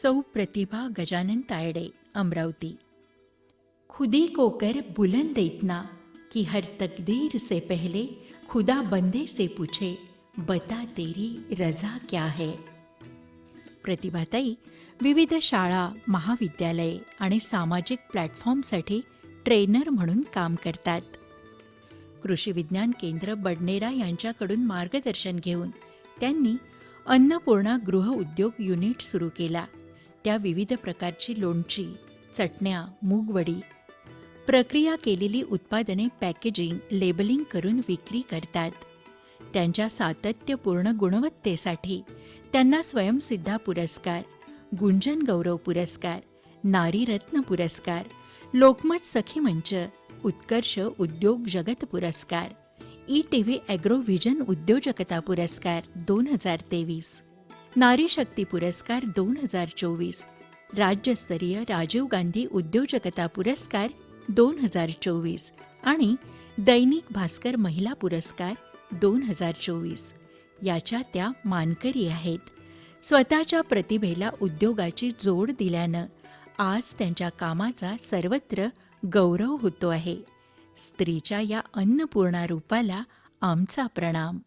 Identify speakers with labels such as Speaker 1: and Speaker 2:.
Speaker 1: सौ प्रतिभा गजानन तायडे, अमरावती। खुदी को कर बुलंद इतना कि हर तकदीर से पहले खुदा बंदे से पूछे, बता तेरी रजा क्या है। प्रतिभाताई विविध शाळा, महाविद्यालये आणि सामाजिक प्लॅटफॉर्मसाठी ट्रेनर म्हणून काम करतात. कृषी विज्ञान केंद्र बडनेरा यांच्याकडून मार्गदर्शन घेऊन त्यांनी अन्नपूर्णा गृह उद्योग युनिट सुरू केला. त्या विविध प्रकारची लोणची, चटण्या, मूगवडी, प्रक्रिया केलेली उत्पादने पॅकेजिंग, लेबलिंग करून विक्री करतात. त्यांच्या सातत्यपूर्ण गुणवत्तेसाठी त्यांना स्वयंसिद्धा पुरस्कार, गुंजन गौरव पुरस्कार, नारी रत्न पुरस्कार, लोकमत सखी मंच, उत्कर्ष उद्योग जगत पुरस्कार, ETV ॲग्रो व्हिजन उद्योजकता पुरस्कार 2023, नारी शक्ती पुरस्कार 2024, राज्यस्तरीय राजीव गांधी उद्योजकता पुरस्कार 2024 आणि दैनिक भास्कर महिला पुरस्कार 2024 याच्या त्या मानकरी आहेत. स्वतःच्या प्रतिभेला उद्योगाची जोड दिल्यानं आज त्यांच्या कामाचा सर्वत्र गौरव होतो आहे. स्त्रीच्या या अन्नपूर्णा रूपाला आमचा प्रणाम.